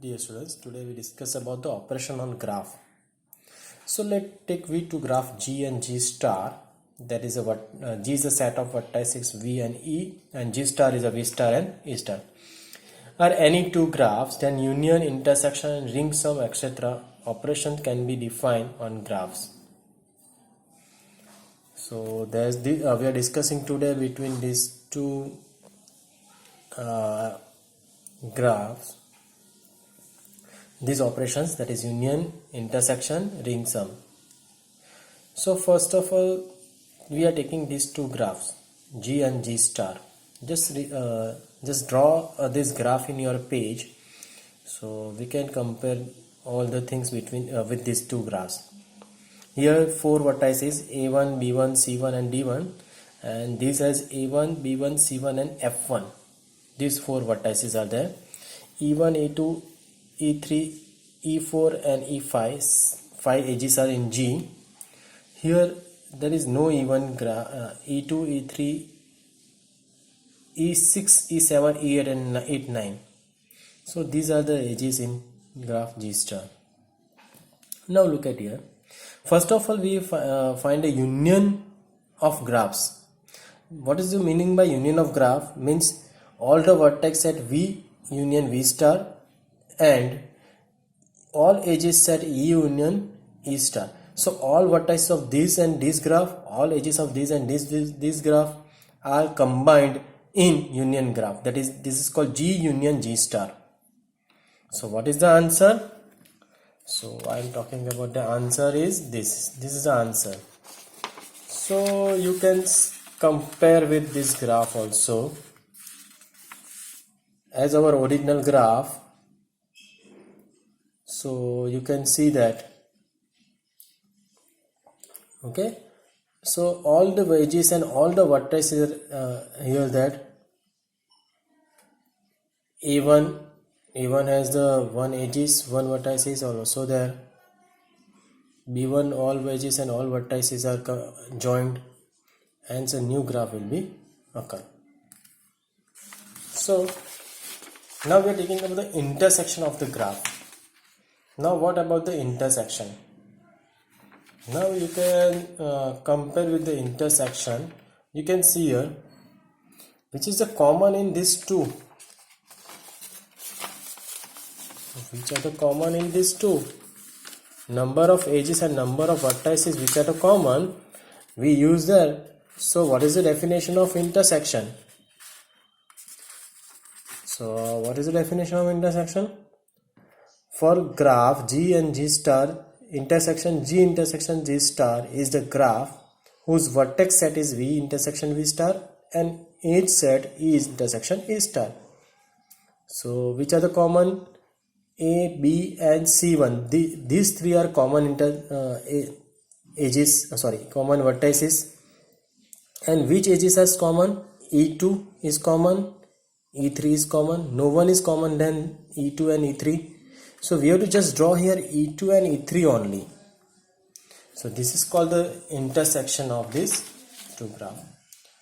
Dear students, today we discuss about the operation on graph. So let's take V to graph G and G star. That is G is a set of vertices V and E, and G star is a V star and E star. Are any two graphs, then union, intersection, ring sum, etc. operation can be defined on graphs. So there's we are discussing today between these two graphs. These operations, that is union, intersection, ring sum. So first of all, we are taking these two graphs, G and G star. Just draw this graph in your page, so we can compare all the things between with these two graphs. Here four vertices A1, B1, C1 and D1, and these has A1, B1, C1 and F1. These four vertices are there. E1, E2, E3, E4 and E5, 5 edges are in G. Here there is no E1 E2, E3, E6, E7, E8 and 8, 9. So these are the edges in graph G star. Now look at here. First of all, we find a union of graphs. What is the meaning by union of graph? Means all the vertex at V union V star and all edges set E union E star. So all vertices of this and this graph, all edges of this and this graph are combined in union graph. That is, this is called G union G star. So what is the answer? So I am talking about the answer is this. This is the answer. So you can compare with this graph also as our original graph. So you can see that, okay. So all the edges and all the vertices here, that A1 has the one edges, one vertices is also there. B1 all edges and all vertices are joined, hence a new graph will be occur. So now we are taking about the intersection of the graph. Now what about the intersection? Now you can compare with the intersection. You can see here which is the common in these two. Which are the common in these two? Number of edges and number of vertices which are the common, we use there. So what is the definition of intersection? So what is the definition of intersection? For graph G and G star, intersection G star is the graph whose vertex set is V intersection V star and edge set is intersection E star. So which are the common? A, B and C1. These three are common common vertices. And which edges are common? E2 is common, E3 is common. No one is common than E2 and E3. So we have to just draw here E2 and E3 only. So this is called the intersection of these two graphs.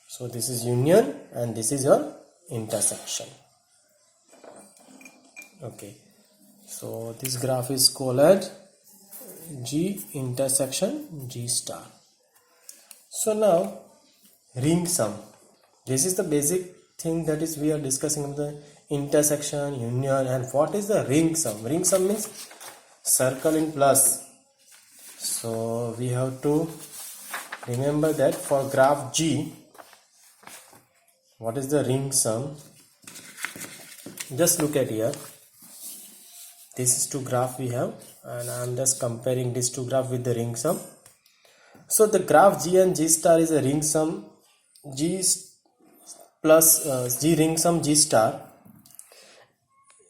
So this is union and this is your intersection. Okay. So this graph is called as G intersection G star. So now ring sum. This is the basic thing, that is we are discussing the intersection, union, and what is the ring sum? Ring sum means circle in plus. So we have to remember that for graph G, what is the ring sum? Just look at here. This is two graph we have, and I am just comparing these two graph with the ring sum. So the graph G and G star is a ring sum. G plus G ring sum G star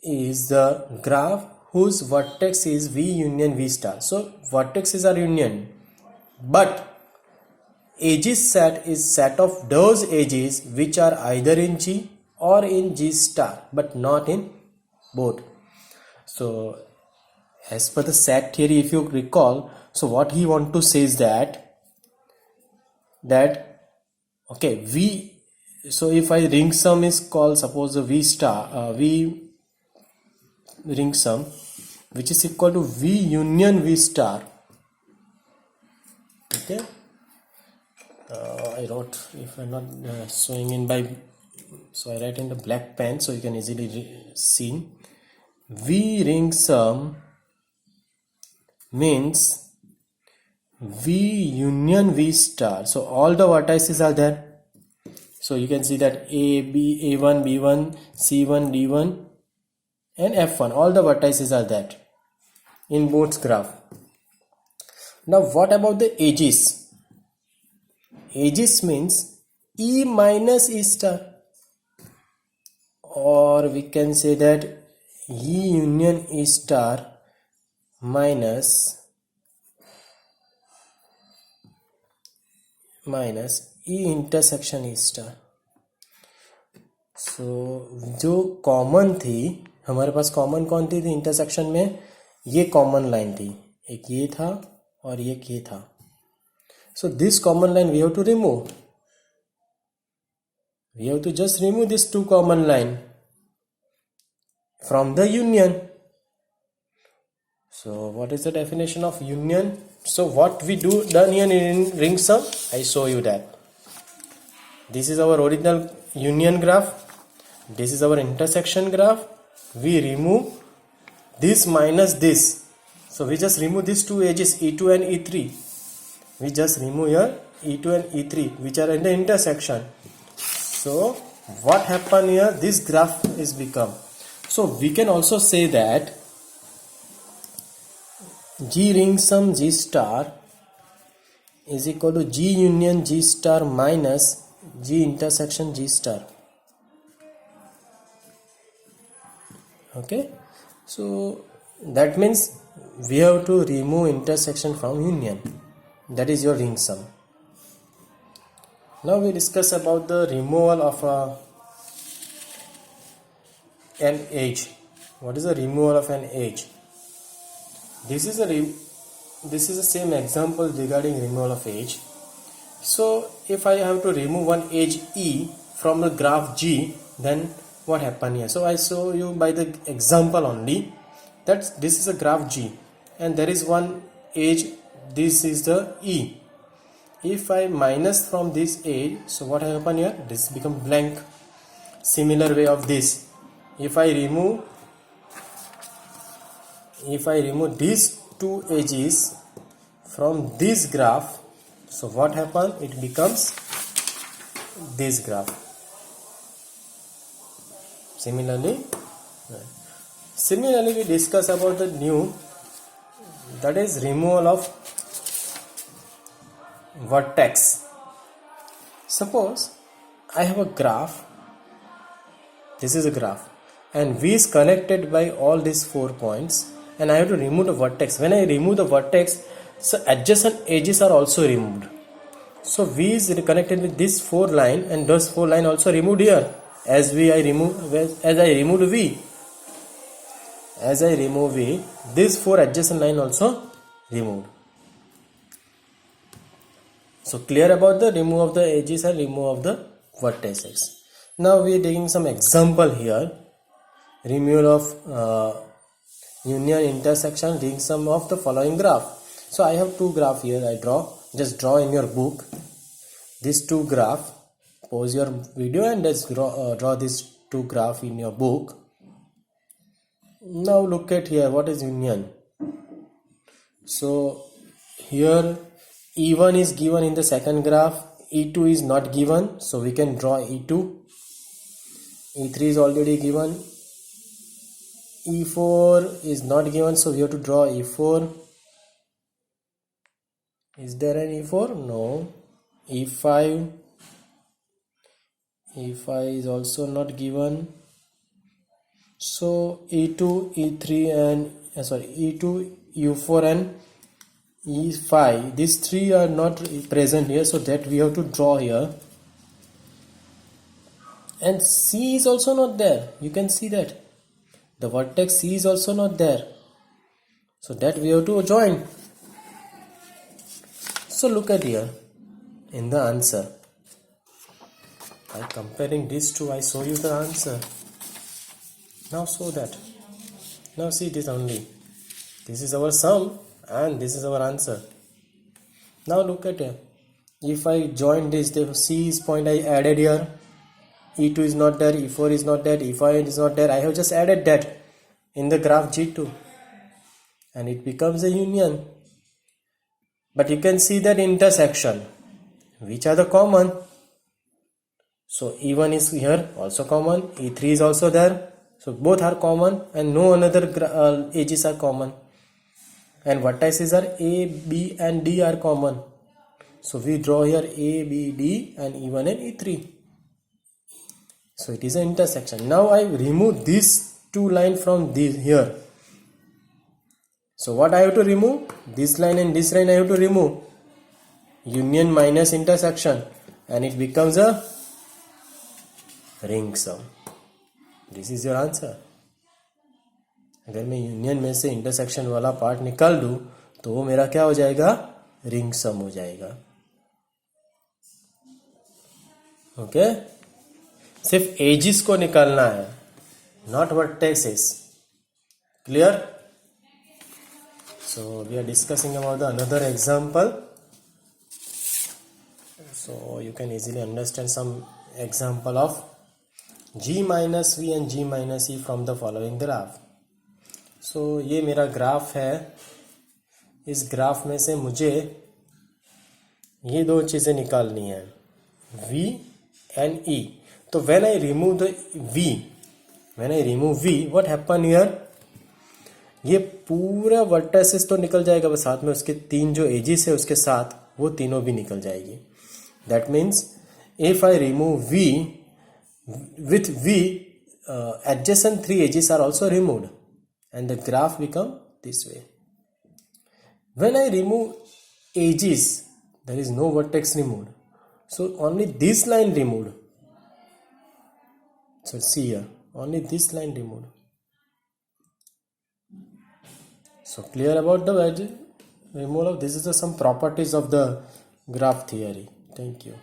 is the graph whose vertex is V union V star. So vertices are union, but edges set is set of those edges which are either in G or in G star, but not in both. So as per the set theory, if you recall, so what he want to say is that okay, V, so if I ring sum is called, suppose the V star, V ring sum which is equal to V union V star. Okay, I wrote, if I'm not showing in by, so I write in the black pen so you can easily see. V ring sum means V union V star. So all the vertices are there. So you can see that A, B, A1, B1, C1, D1 and F1. All the vertices are there in both graph. Now what about the edges? Edges means E minus E star, or we can say that E union E star minus E intersection E star. So जो common थी हमारे पास, common कौन थी intersection में? ये common line थी, एक ये था और ये था. So this common line we have to remove. We have to just remove this two common line from the union. So what is the definition of union? So what we done here in ring sum, I show you that. This is our original union graph. This is our intersection graph. We remove this minus this. So we just remove these two edges E2 and E3. We just remove here E2 and E3 which are in the intersection. So what happened here? This graph is become. So we can also say that G ring sum G star is equal to G union G star minus G intersection G star. Okay, so that means we have to remove intersection from union. That is your ring sum. Now we discuss about the removal of an edge. What is the removal of an edge? This is the same example regarding removal of edge. So if I have to remove one edge E from the graph G, then what happen here? So I show you by the example only that this is a graph G and there is one edge, this is the E. If I minus from this edge, so what happen here? This become blank. Similar way of this. If I remove these two edges from this graph, so what happen? It becomes this graph. Similarly we discuss about the new, that is removal of vertex. Suppose I have a graph, this is a graph and V is connected by all these 4 points and I have to remove the vertex. When I remove the vertex, so adjacent edges are also removed. So V is connected with this 4 line and those 4 line also removed here. As I remove V, this 4 adjacent line also removed. So clear about the remove of the edges and remove of the vertices. Now we are taking some example here. Removal of union intersection ring sum of the following graph. So I have two graph here. I just draw in your book these two graph. Pause your video and just draw these two graph in your book. Now look at here, what is union? So here E1 is given in the second graph, E2 is not given, so we can draw E2. E3 is already given, E4 is not given, so we have to draw E4. Is there an E4? No. E5 is also not given. So E2, E3 and E2, U4 and E5, these three are not present here, so that we have to draw here. And C is also not there. You can see that the vertex C is also not there, so that we have to join. So look at here in the answer, by comparing these two I show you the answer. Now show that Now see this only. This is our sum and this is our answer. Now look at it. If I join this, the C is point I added here. E2 is not there, E4 is not there, E5 is not there. I have just added that in the graph G2. And it becomes a union. But you can see that intersection. Which are the common? So E1 is here, also common. E3 is also there. So both are common and no another edges are common. And vertices are A, B and D are common. So we draw here A, B, D and E1 and E3. So it is an intersection. Now I remove these two lines from this here. So what I have to remove? This line and this line I have to remove. Union minus intersection. And it becomes a ring sum. This is your answer. अगर मैं union में से intersection वाला part निकाल दूं तो वो मेरा क्या हो जाएगा? रिंग सम हो जाएगा. ओके, सिर्फ एजिस को निकालना है, not vertexes. Clear? So we are discussing about the another example. So you can easily understand some example of G minus V and G minus E from the following graph. So ये मेरा graph है. इस graph में से मुझे ये दो चीज़ें निकालनी है, V and E. तो when I remove the V, what happen here? ये पूरा वर्टिसेस तो निकल जाएगा, बस साथ में उसके तीन जो एजिस है उसके साथ वो तीनों भी निकल जाएगी. That means if I remove V, with V, adjacent three edges are also removed and the graph become this way. When I remove edges, there is no vertex removed. So only this line removed. So see here, only this line removed. So clear about the edge removal. This is some properties of the graph theory. Thank you.